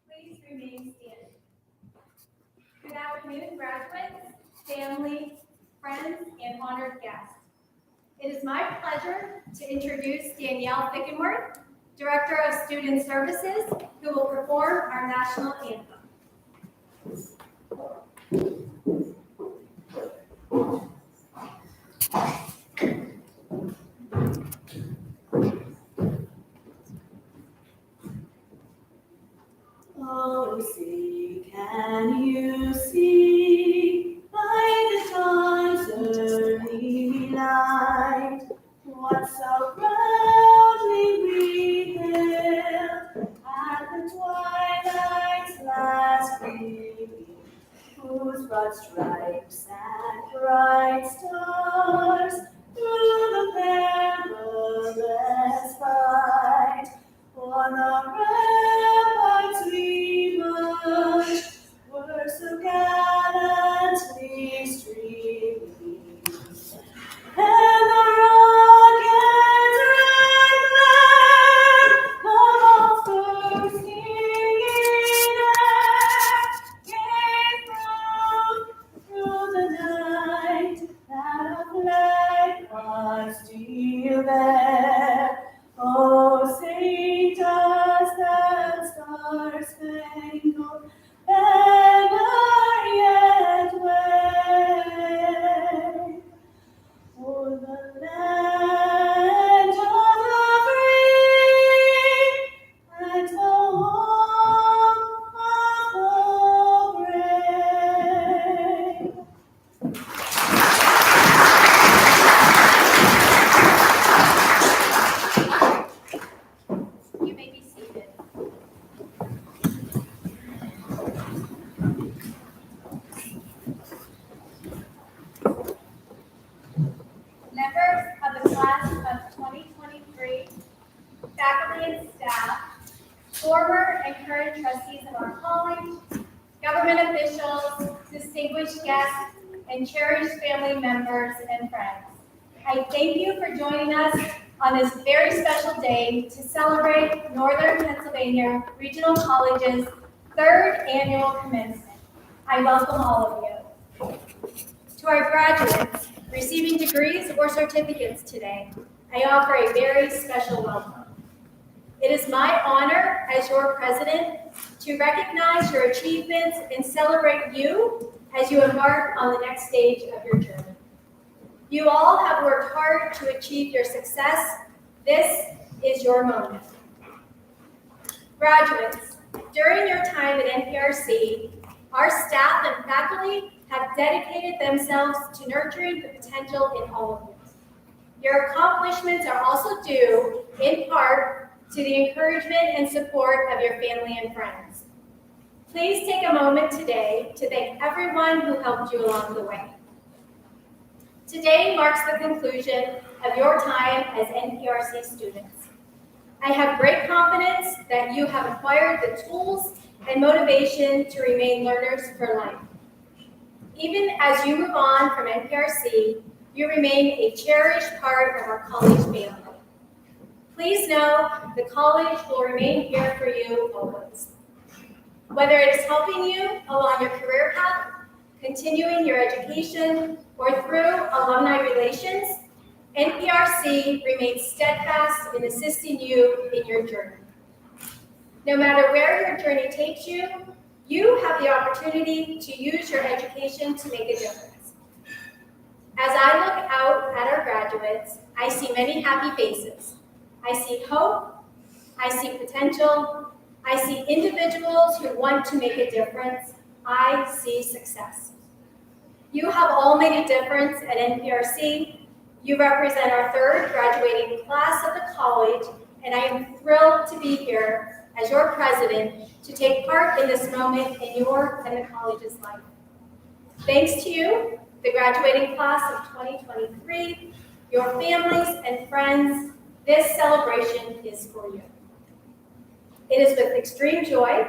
Please remain standing. Good afternoon, graduates, family, friends, and honored guests. It is my pleasure to introduce Danielle Fickenworth, Director of Student Services, who will perform our national anthem. Oh, see, can you see by the dawn's early light what so proudly we hailed at the twilight's last gleaming, whose broad stripes and bright stars through the perilous fight on the ramparts we marched were so gallantly streaming, and the rocket's red glare of our first singing air gave through the night that a flag was still there. Oh, say does that star-spangled banner yet wave o'er the land of the free and the home of the brave? You may be seated. Members of the class of 2023, faculty and staff, former and current trustees of our college, government officials, distinguished guests, and cherished family members and friends, I thank you for joining us on this very special day to celebrate Northern Pennsylvania Regional College's 3rd annual commencement. I welcome all of you. To our graduates receiving degrees or certificates today, I offer a very special welcome. It is my honor as your president to recognize your achievements and celebrate you as you embark on the next stage of your journey. You all have worked hard to achieve your success. This is your moment. Graduates, during your time at NPRC, our staff and faculty have dedicated themselves to nurturing the potential in all of you. Your accomplishments are also due, in part, to the encouragement and support of your family and friends. Please take a moment today to thank everyone who helped you along the way. Today marks the conclusion of your time as NPRC students. I have great confidence that you have acquired the tools and motivation to remain learners for life. Even as you move on from NPRC, you remain a cherished part of our college family. Please know the college will remain here for you always. Whether it is helping you along your career path, continuing your education, or through alumni relations, NPRC remains steadfast in assisting you in your journey. No matter where your journey takes you, you have the opportunity to use your education to make a difference. As I look out at our graduates, I see many happy faces. I see hope, I see potential, I see individuals who want to make a difference, I see success. You have all made a difference at NPRC. You represent our third graduating class of the college, and I am thrilled to be here as your president to take part in this moment in your and the college's life. Thanks to you, the graduating class of 2023, your families and friends, this celebration is for you. It is with extreme joy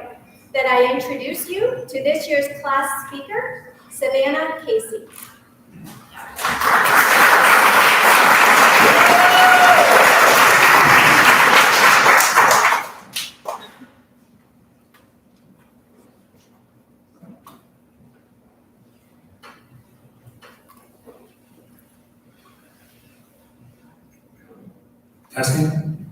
that I introduce you to this year's class speaker, Savannah Casey. Testing.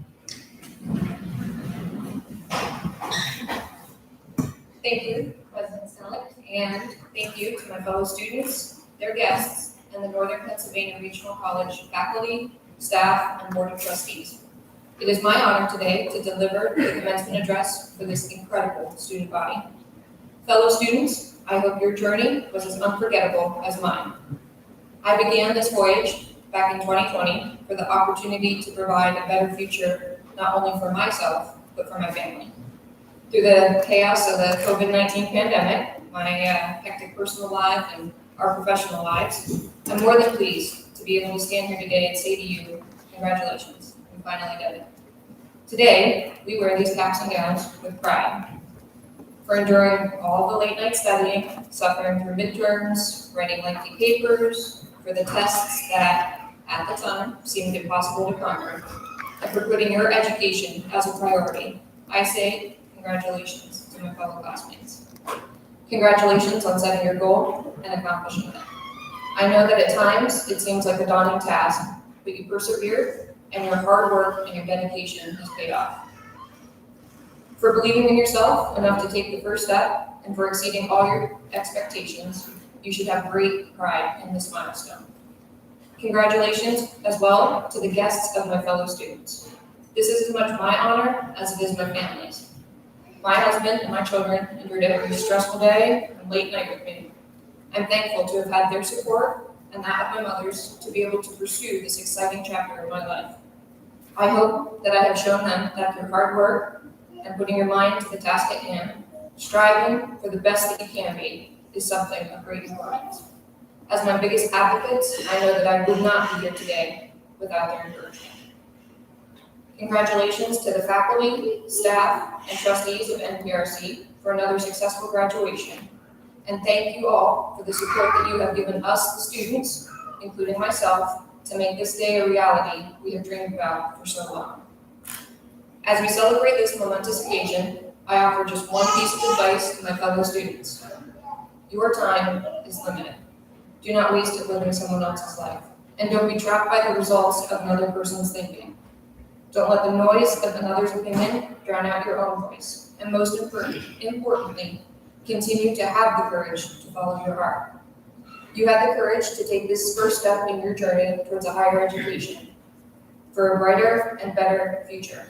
Thank you, President Selleck, and thank you to my fellow students, their guests, and the Northern Pennsylvania Regional College faculty, staff, and board of trustees. It is my honor today to deliver the commencement address for this incredible student body. Fellow students, I hope your journey was as unforgettable as mine. I began this voyage back in 2020 for the opportunity to provide a better future, not only for myself, but for my family. Through the chaos of the COVID-19 pandemic, my hectic personal life and our professional lives, I'm more than pleased to be able to stand here today and say to you, congratulations, we finally did it. Today, we wear these caps and gowns with pride. For enduring all the late night studying, suffering through midterms, writing lengthy papers, for the tests that, at the time, seemed impossible to conquer, and for putting your education as a priority, I say congratulations to my fellow classmates. Congratulations on setting your goal and accomplishing it. I know that at times it seems like a daunting task, but you persevered, and your hard work and your dedication has paid off. For believing in yourself enough to take the first step, and for exceeding all your expectations, you should have great pride in this milestone. Congratulations as well to the guests of my fellow students. This is as much my honor as it is my family's. My husband and my children endured every stressful day and late night with me. I'm thankful to have had their support and that of my mother's to be able to pursue this exciting chapter of my life. I hope that I have shown them that through hard work and putting your mind to the task at hand, striving for the best that you can be is something of great importance. As my biggest advocates, I know that I would not be here today without their encouragement. Congratulations to the faculty, staff, and trustees of NPRC for another successful graduation. And thank you all for the support that you have given us, the students, including myself, to make this day a reality we have dreamed about for so long. As we celebrate this momentous occasion, I offer just one piece of advice to my fellow students. Your time is limited. Do not waste it living someone else's life. And don't be trapped by the results of another person's thinking. Don't let the noise of another's opinion drown out your own voice. And most importantly, continue to have the courage to follow your heart. You had the courage to take this first step in your journey towards a higher education, for a brighter and better future.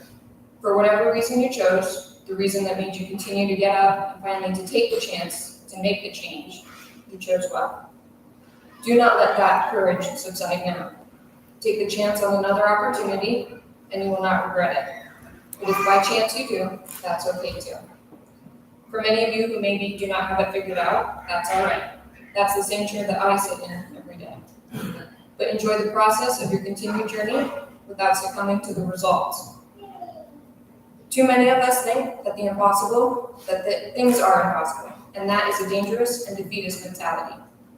For whatever reason you chose, the reason that made you continue to get up and finally to take the chance to make the change, you chose well. Do not let that courage subside now. Take the chance on another opportunity, and you will not regret it. But if by chance you do, that's okay too. For many of you who maybe do not have it figured out, that's all right. That's the same chair that I sit in every day. But enjoy the process of your continued journey without succumbing to the results. Too many of us think that things are impossible, and that is a dangerous and defeatist mentality.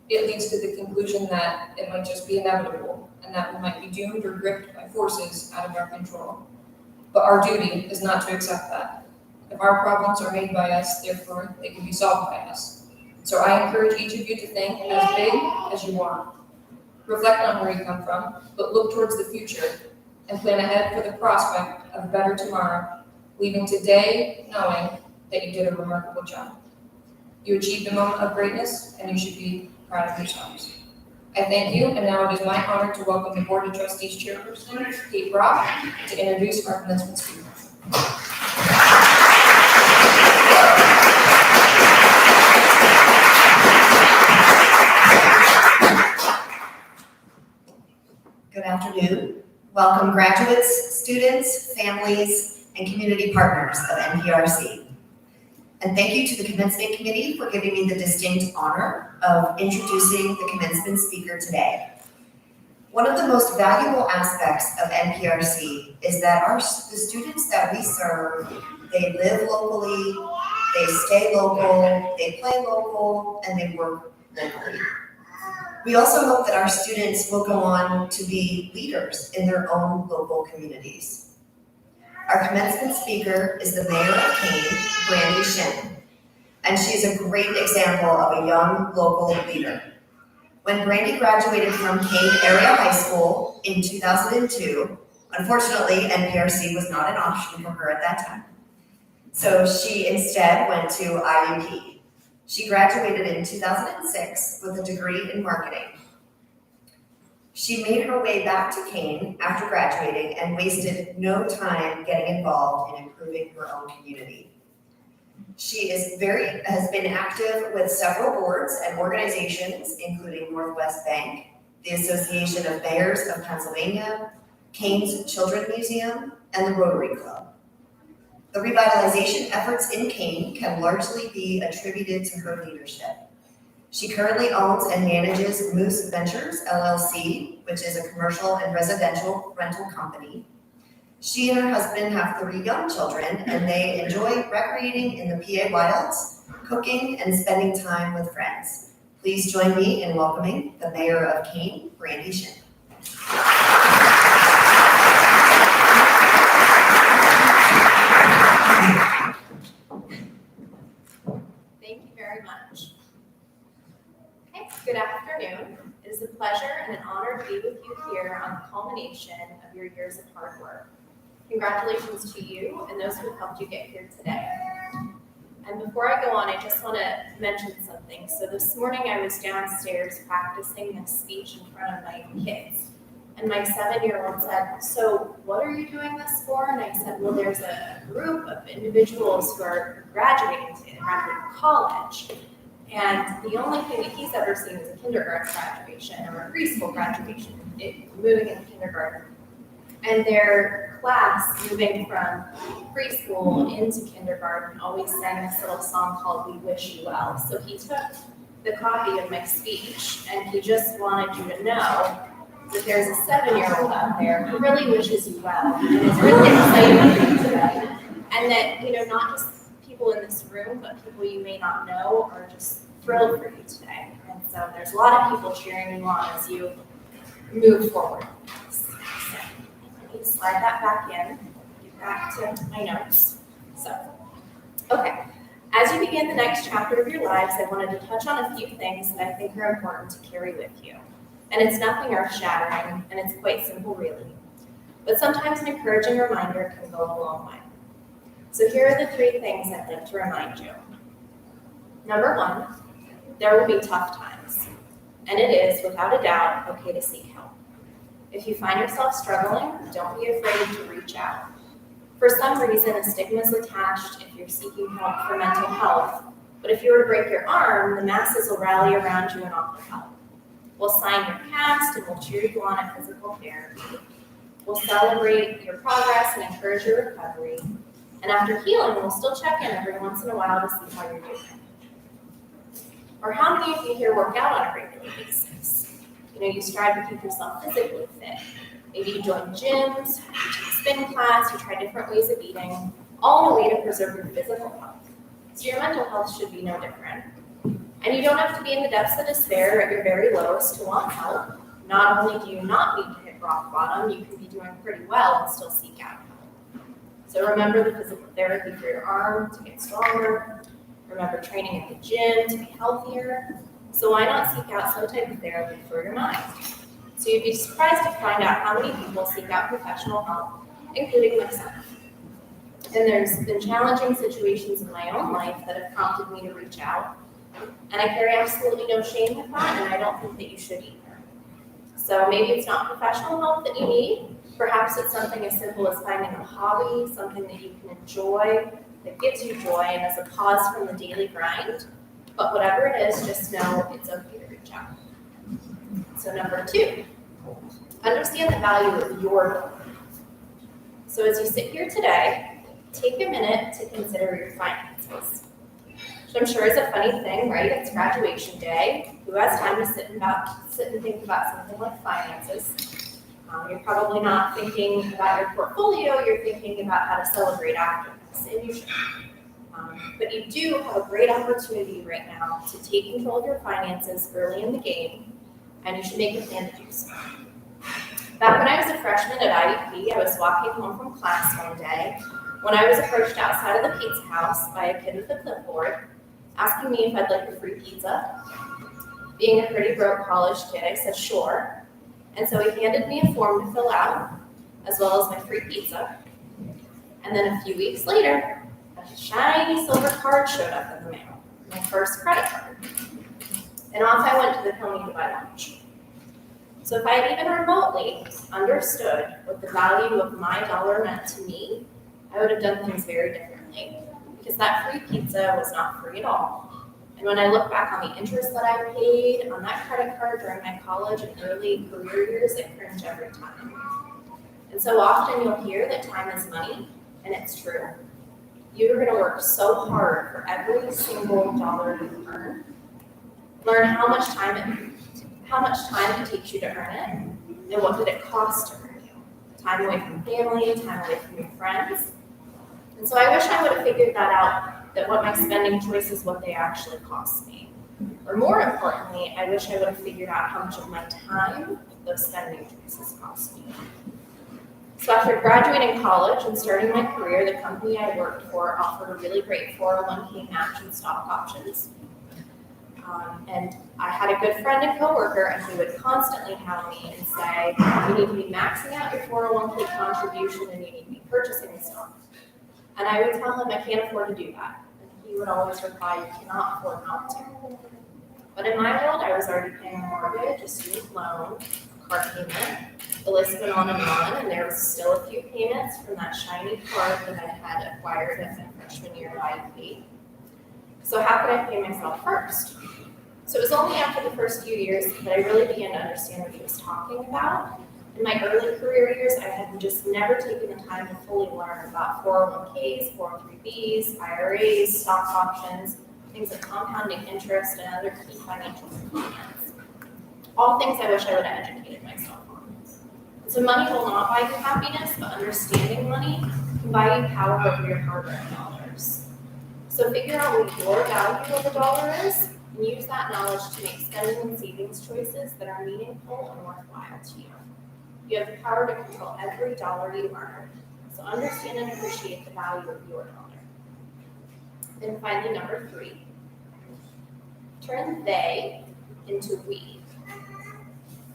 It leads to the conclusion that it might just be inevitable, and that we might be doomed or gripped by forces out of our control. But our duty is not to accept that. If our problems are made by us, therefore they can be solved by us. So I encourage each of you to think as big as you want. Reflect on where you come from, but look towards the future and plan ahead for the prospect of a better tomorrow, leaving today knowing that you did a remarkable job. You achieved a moment of greatness, and you should be proud of yourselves. I thank you, and now it is my honor to welcome the Board of Trustees Chairperson, Kate Brock, to introduce our commencement speaker. Good afternoon. Welcome graduates, students, families, and community partners of NPRC. And thank you to the Commencement Committee for giving me the distinct honor of introducing the commencement speaker today. One of the most valuable aspects of NPRC is that the students that we serve, they live locally, they stay local, they play local, and they work locally. We also hope that our students will go on to be leaders in their own local communities. Our commencement speaker is the mayor of Kane, Brandy Shin, and she's a great example of a young local leader. When Brandy graduated from Kane Area High School in 2002, unfortunately, NPRC was not an option for her at that time. So she instead went to IUP. She graduated in 2006 with a degree in marketing. She made her way back to Kane after graduating and wasted no time getting involved in improving her own community. She has been active with several boards and organizations, including Northwest Bank, the Association of Mayors of Pennsylvania, Kane's Children's Museum, and the Rotary Club. The revitalization efforts in Kane can largely be attributed to her leadership. She currently owns and manages Moose Ventures, LLC, which is a commercial and residential rental company. She and her husband have 3 young children, and they enjoy recreating in the PA wilds, cooking, and spending time with friends. Please join me in welcoming the mayor of Kane, Brandy Shin. Thank you very much. Okay, good afternoon. It is a pleasure and an honor to be with you here on the culmination of your years of hard work. Congratulations to you and those who have helped you get here today. And before I go on, I just want to mention something. So this morning I was downstairs practicing this speech in front of my kids. And my 7-year-old said, "So what are you doing this for?" And I said, "Well, there's a group of individuals who are graduating college. And the only thing that he's ever seen is a kindergarten graduation or a preschool graduation, moving into kindergarten. And their class moving from preschool into kindergarten always sang this little song called 'We Wish You Well.' So he took the copy of my speech and he just wanted you to know that there's a 7-year-old out there who really wishes you well and is really excited for you today. And that, not just people in this room, but people you may not know are just thrilled for you today. And so there's a lot of people cheering you on as you move forward. So let me slide that back in, get back to my notes. So, okay. As you begin the next chapter of your lives, I wanted to touch on a few things that I think are important to carry with you. And it's nothing earth-shattering, and it's quite simple, really. But sometimes an encouraging reminder can go a long way. So here are the 3 things I'd like to remind you. Number 1, there will be tough times. And it is, without a doubt, okay to seek help. If you find yourself struggling, don't be afraid to reach out. For some reason, a stigma is attached if you're seeking help for mental health. But if you were to break your arm, the masses will rally around you and offer help. We'll sign your cast and we'll cheer you on at physical therapy. We'll celebrate your progress and encourage your recovery. And after healing, we'll still check in every once in a while to see how you're doing. Or how many of you here work out on a regular basis? You strive to keep yourself physically fit. Maybe you join gyms, you take spin class, you try different ways of eating, all in a way to preserve your physical health. So your mental health should be no different. And you don't have to be in the depths of despair or at your very lowest to want help. Not only do you not need to hit rock bottom, you can be doing pretty well and still seek out help. So remember the physical therapy for your arm to get stronger. Remember training at the gym to be healthier. So why not seek out some type of therapy for your mind? So you'd be surprised to find out how many people seek out professional help, including myself. And there's been challenging situations in my own life that have prompted me to reach out. And I carry absolutely no shame with that, and I don't think that you should either. So maybe it's not professional help that you need. Perhaps it's something as simple as finding a hobby, something that you can enjoy, that gives you joy and is a pause from the daily grind. But whatever it is, just know it's okay to reach out. So number 2, understand the value of your dollar. So as you sit here today, take a minute to consider your finances. Which I'm sure is a funny thing, right? It's graduation day. Who has time to sit and think about something like finances? You're probably not thinking about your portfolio, you're thinking about how to celebrate after this, and you should. But you do have a great opportunity right now to take control of your finances early in the game, and you should make a plan to do so. Back when I was a freshman at IUP, I was walking home from class one day when I was approached outside of the pizza house by a kid with a clipboard, asking me if I'd like a free pizza. Being a pretty broke college kid, I said sure. And so he handed me a form to fill out, as well as my free pizza. And then a few weeks later, a shiny silver card showed up in the mail, my first credit card. And off I went to the Pony to buy lunch. So if I had even remotely understood what the value of my dollar meant to me, I would have done things very differently, because that free pizza was not free at all. And when I look back on the interest that I paid on that credit card during my college and early career years, I cringe every time. And so often you'll hear that time is money, and it's true. You're going to work so hard for every single dollar you earn. Learn how much time it takes you to earn it, and what did it cost to earn you. Time away from family, time away from your friends. And so I wish I would have figured that out, that what my spending choices, what they actually cost me. Or more importantly, I wish I would have figured out how much of my time those spending choices cost me. So after graduating college and starting my career, the company I worked for offered a really great 401k match and stock options. And I had a good friend and coworker, and he would constantly have me and say, you need to be maxing out your 401k contribution and you need to be purchasing stock. And I would tell him I can't afford to do that. And he would always reply, you cannot afford not to. But in my world, I was already paying a mortgage, a student loan, a car payment. The list went on, and there was still a few payments from that shiny card that I had acquired as my freshman year at IUP. So how could I pay myself first? So it was only after the first few years that I really began to understand what he was talking about. In my early career years, I had just never taken the time to fully learn about 401ks, 403bs, IRAs, stock options, things like compounding interest, and other key financial components. All things I wish I would have educated myself on. So money will not buy you happiness, but understanding money can buy you power over your hard-earned dollars. So figure out what your value of a dollar is, and use that knowledge to make spending and savings choices that are meaningful and worthwhile to you. You have the power to control every dollar you earn, so understand and appreciate the value of your dollar. And finally, number 3, turn they into we.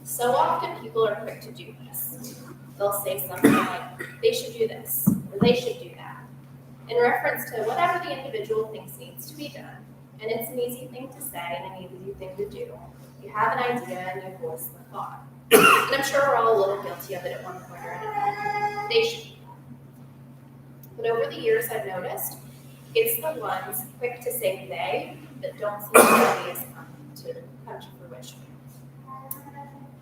So often people are quick to do this. They'll say something like, they should do this, or they should do that, in reference to whatever the individual thinks needs to be done. And it's an easy thing to say and an easy thing to do. You have an idea and you voice the thought. And I'm sure we're all a little guilty of it at one point or another. They should. But over the years, I've noticed it's the ones quick to say they that don't seem to always come to fruition.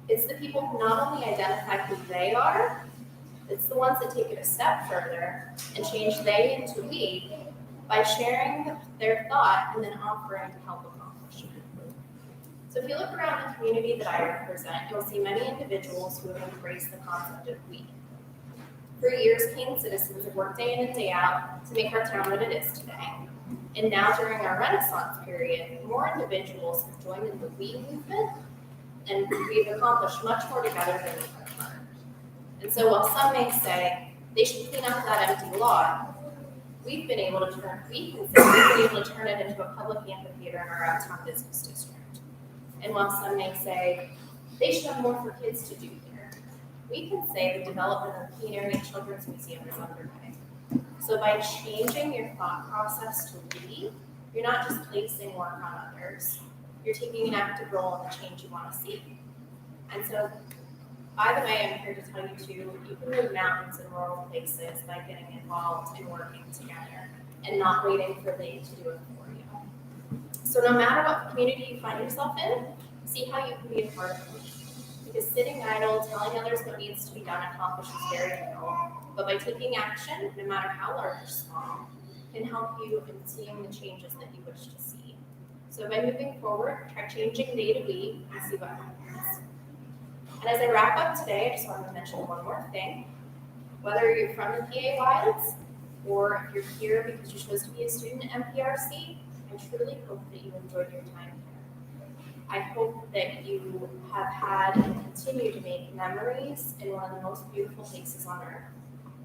It's the people who not only identify who they are, it's the ones that take it a step further and change they into we by sharing their thought and then offering to help accomplish it. So if you look around the community that I represent, you'll see many individuals who have embraced the concept of we. For years, Kane citizens have worked day in and day out to make our town what it is today. And now during our Renaissance period, more individuals have joined in the we movement, and we've accomplished much more together than we have learned. And so while some may say they should clean up that empty lot, we've been able to turn it into a public amphitheater in our downtown business district. And while some may say They should have more for kids to do here. We can say the development of the Keene Area Children's Museum is underway. So by changing your thought process to we, you're not just placing work on others, you're taking an active role in the change you want to see. And so, by the way, I'm here to tell you too, you can move mountains in rural places by getting involved and working together and not waiting for they to do it for you. So no matter what community you find yourself in, see how you can be a part of it. Because sitting idle, telling others what needs to be done accomplishes very little, but by taking action, no matter how large or small, can help you in seeing the changes that you wish to see. So by moving forward, try changing day to week and see what happens. And as I wrap up today, I just wanted to mention one more thing. Whether you're from the PA Wilds or if you're here because you chose to be a student at NPRC, I truly hope that you enjoyed your time here. I hope that you have had and continue to make memories in one of the most beautiful places on earth.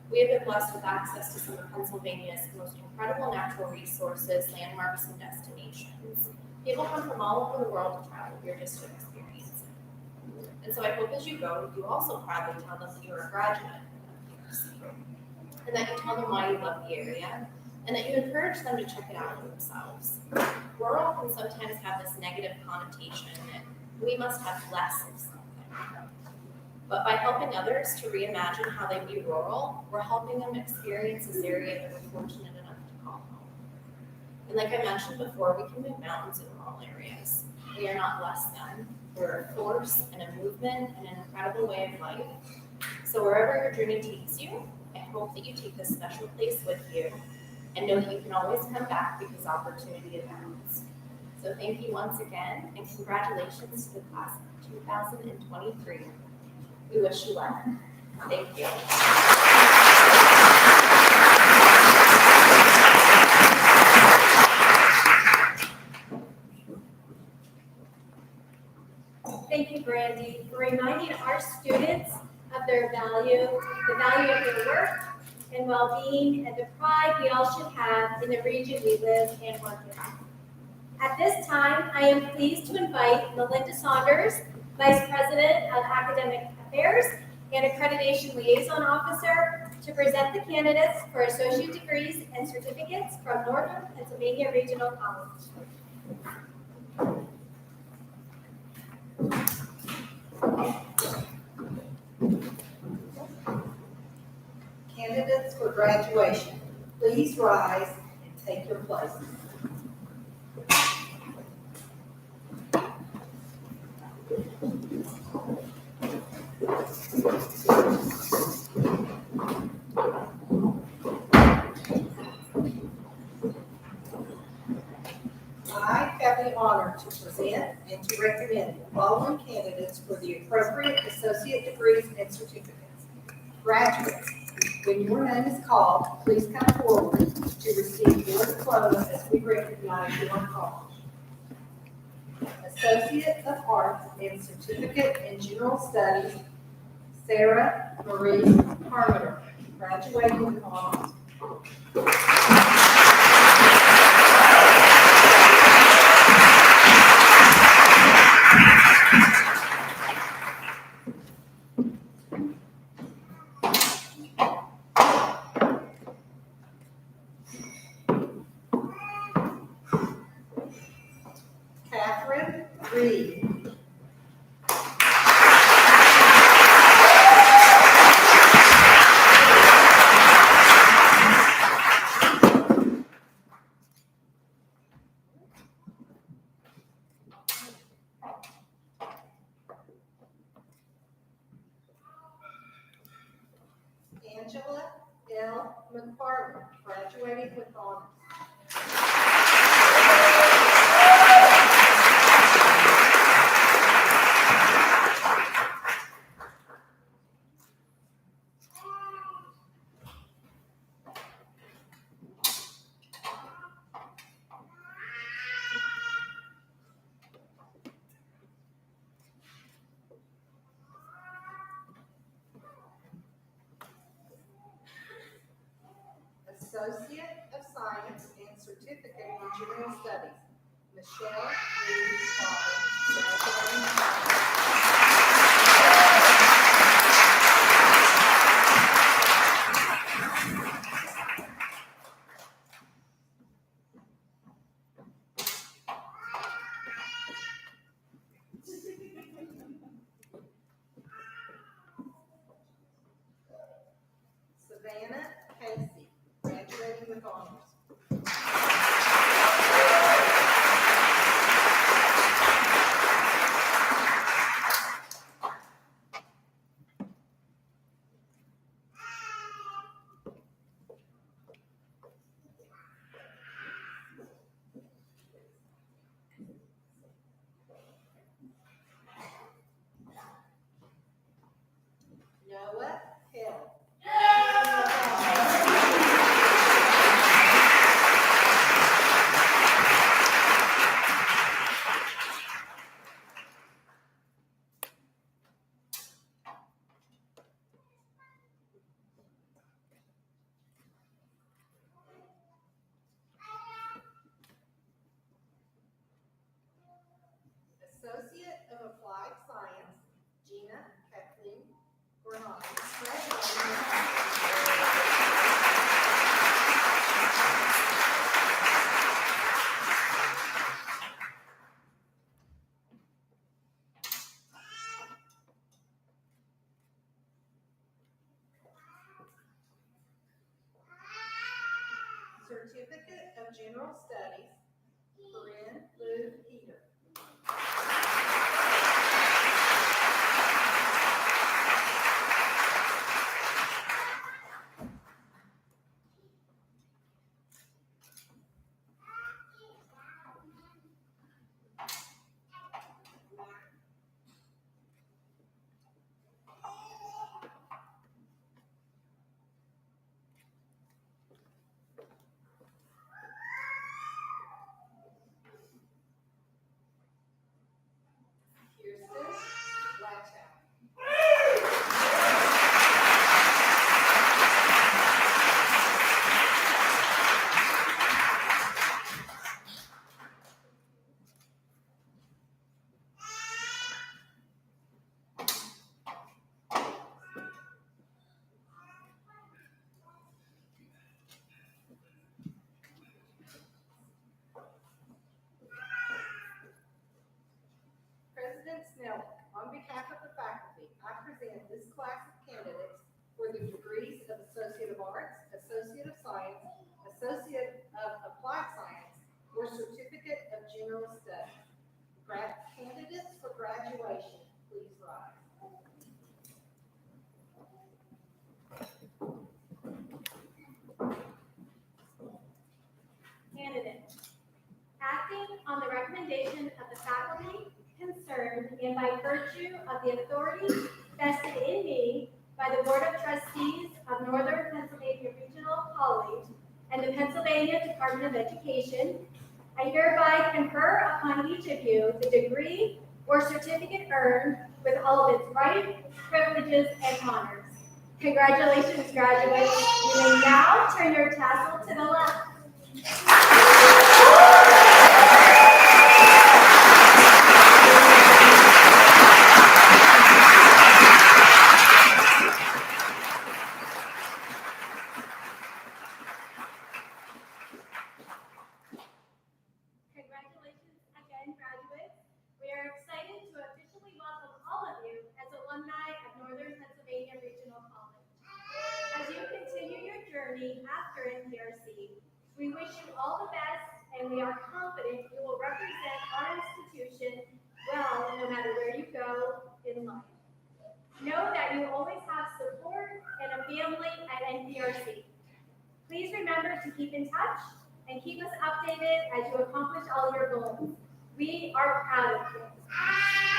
We have been blessed with access to some of Pennsylvania's most incredible natural resources, landmarks, and destinations. People come from all over the world to travel here just to experience it. And so I hope as you go, you also proudly tell them that you're a graduate of NPRC, and that you tell them why you love the area, and that you encourage them to check it out for themselves. Rural can sometimes have this negative connotation that we must have less of something. But by helping others to reimagine how they view rural, we're helping them experience this area that we're fortunate enough to call home. And like I mentioned before, we can move mountains in rural areas. We are not less than. We're a force and a movement and an incredible way of life. So wherever your journey takes you, I hope that you take this special place with you and know that you can always come back because opportunity abounds. So thank you once again, and congratulations to the class of 2023. We wish you well. Thank you. Thank you, Brandy, for reminding our students of their value, the value of their work and well-being, and the pride we all should have in the region we live and work in. At this time, I am pleased to invite Melinda Saunders, Vice President of Academic Affairs and Accreditation Liaison Officer, to present the candidates for associate degrees and certificates from Northern Pennsylvania Regional College. Candidates for graduation, please rise and take your places. I have the honor to present and to recommend the following candidates for the appropriate associate degrees and certificates. Graduates, when your name is called, please come forward to receive your diploma as we recognize your call. Associate of Arts and Certificate in General Studies, Sarah Marie Harmiter, graduating with honors. Catherine Reed. Angela L. McFarland, graduating with honors. Associate of Science and Certificate in General Studies, Michelle Reed Father, graduating with honors. of Honors. Noah Hill. Associate of Applied Science, Gina Kathleen Bernard. Certificate of General Studies, Corinne Lou Peter. Kirsten Blatchow. President Snell, on behalf of the faculty, I present this class of candidates for the degrees of Associate of Arts, Associate of Science, Associate of Applied Science, or Certificate of General Studies. Candidates for graduation, please rise. Candidate. Acting on the recommendation of the faculty concerned and by virtue of the authority vested in me by the Board of Trustees of Northern Pennsylvania Regional College and the Pennsylvania Department of Education, I hereby confer upon each of you the degree or certificate earned with all of its rights, privileges, and honors. Congratulations, graduates. You may now turn your tassel to the left. Congratulations again, graduates. We are excited to officially welcome all of you as alumni of Northern Pennsylvania Regional College. As you continue your journey after NPRC, we wish you all the best, and we are confident you will represent our institution well no matter where you go in life. Know that you always have support and a family at NPRC. Please remember to keep in touch and keep us updated as you accomplish all your goals. We are proud of you.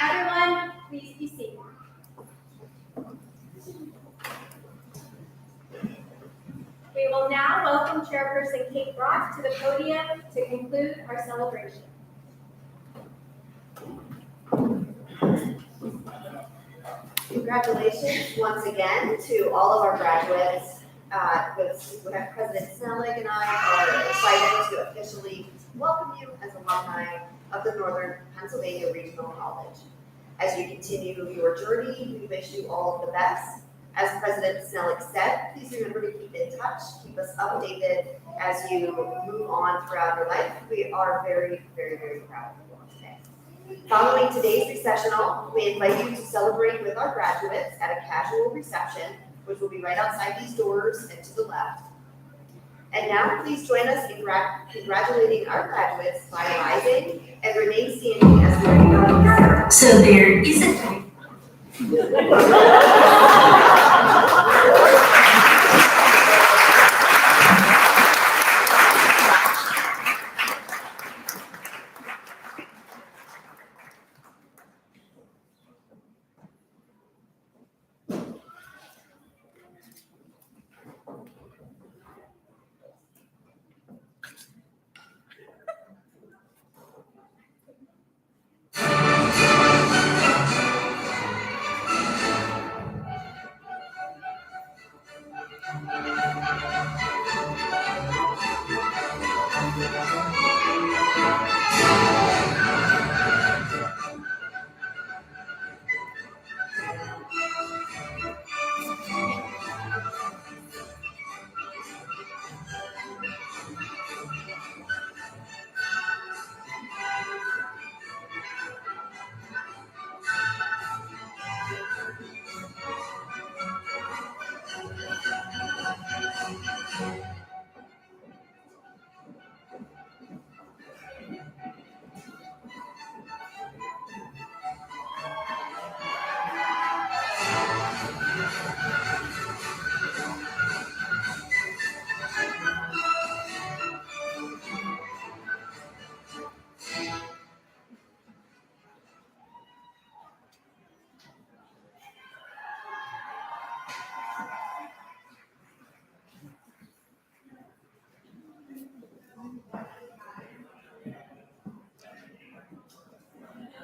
Everyone, please be seated. We will now welcome Chairperson Kate Brock to the podium to conclude our celebration. Congratulations once again to all of our graduates. We have President Snellig and I are excited to officially welcome you as alumni of the Northern Pennsylvania Regional College. As you continue your journey, we wish you all of the best. As President Snellig said, please remember to keep in touch, keep us updated as you move on throughout your life. We are very, very, very proud of you all today. Following today's recessional, we invite you to celebrate with our graduates at a casual reception, which will be right outside these doors and to the left. And now please join us in congratulating our graduates by rising and remain standing as we are. So there is a